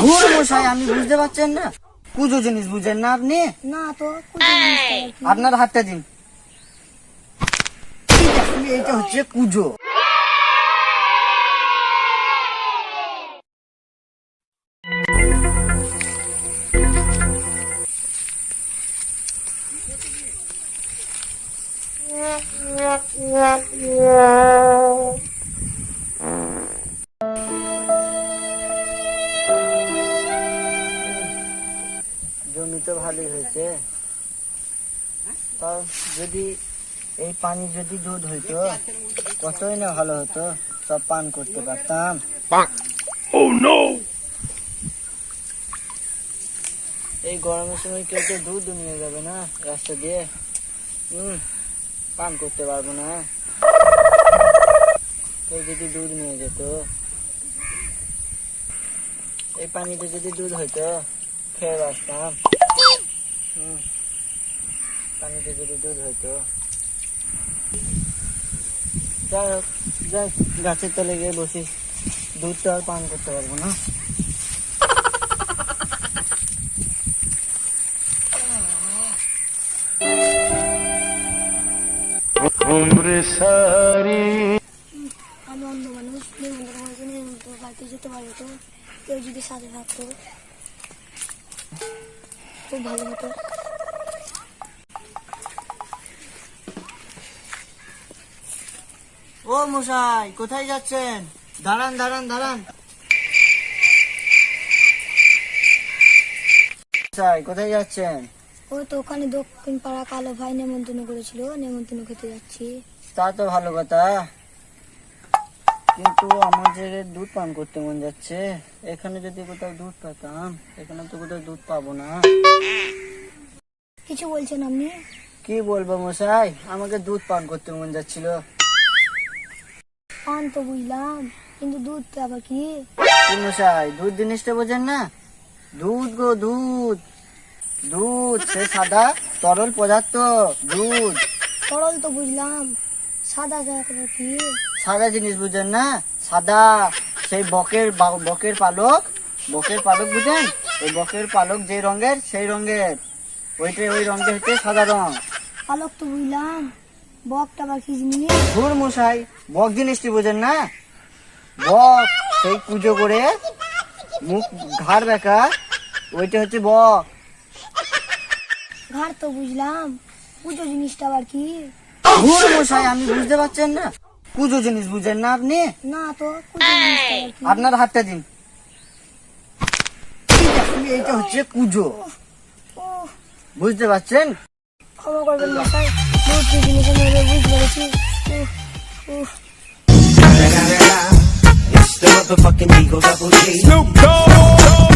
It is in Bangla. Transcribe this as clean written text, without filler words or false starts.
ধুর মশাই, আমি বুঝতে পারছেন না? কুজো জিনিস বুঝেন না আপনি? না তো কুজো জিনিসটা আবার কি? আপনার হাতটা দিন। এইটা হচ্ছে কুজো। জমি তো ভালোই হয়েছে, তাও যদি এই পানি যদি দুধ হইতো কতই না ভালো হতো, সব পান করতে পারতাম। এই গরমের সময় কেউ তো দুধ নিয়ে যাবে না রাস্তা দিয়ে, পান করতে পারবো না। কেউ যদি দুধ নিয়ে যেত, এই পানিতে যদি দুধ হইতো খেয়ে বাঁচতাম। পানিতে যদি দুধ হইতো, যাই হোক, যাই গাছের তলে গিয়ে বসি, দুধ তো আর পান করতে পারবো না। আমি অন্য মানুষ, বাড়িতে যেতে পারবো তো? কেউ যদি সাথে থাকতো খুব ভালো হতো। ও মশাই, কোথায় যাচ্ছেন? দাঁড়ান দাঁড়ান দাঁড়ান। মশাই কোথায় যাচ্ছেন? ও তো ওখানে দক্ষিণ পাড়া কালো ভাই নেমন্তন্ন করেছিল, নেমন্তন্ন খেতে যাচ্ছি। তা তো ভালো কথা, কিন্তু আমার যে দুধ পান করতে মন যাচ্ছে। এখানে যদি কোথাও দুধ পেতাম, এখানে তো কোথাও দুধ পাবো না। কিছু বলছেন আপনি? কি বলবো মশাই, আমাকে দুধ পান করতে মন যাচ্ছিল। পান তো বুঝলাম, কিন্তু দুধ তো আবার কি? কি মশাই, দুধ জিনিসটা বোঝেন না? দুধ গো দুধ, দুধ সে সাদা তরল পদার্থ। দুধ তরল তো বুঝলাম, সাদা জায়গা কি? সাদা জিনিস বুঝেন না? সাদা সেই বকের পালক, বকের পালক বুঝেন? ওই বকের পালক যে রঙের সেই রঙের, ওইটাই ওই রঙটা হচ্ছে সাদা রং। পালক তো বুঝলাম, বকটা আবার কি জিনিস? ধুর মশাই, বক জিনিসটি বুঝেন না? বক সেই পুজো করে মুখ ঘাড় বেঁকা, ওইটা হচ্ছে বক। ঘাড় তো বুঝলাম, পুজো জিনিসটা আবার কি? ধুর মশাই, আমি বুঝতে পারছেন না? পুজো জিনিস বুঝেন না আপনি? না তো পুজো জিনিসটা আবার কি? আপনার হাতটা দিন। এইটা হচ্ছে কুজো, উহ, বুঝতে পারছেন? ক্ষমা করবেন মশাই, দুধ কি জিনিস আমি এবার বুঝতে পেরেছি। It's the motherfucking Eagle Double G. Snoop Dogg.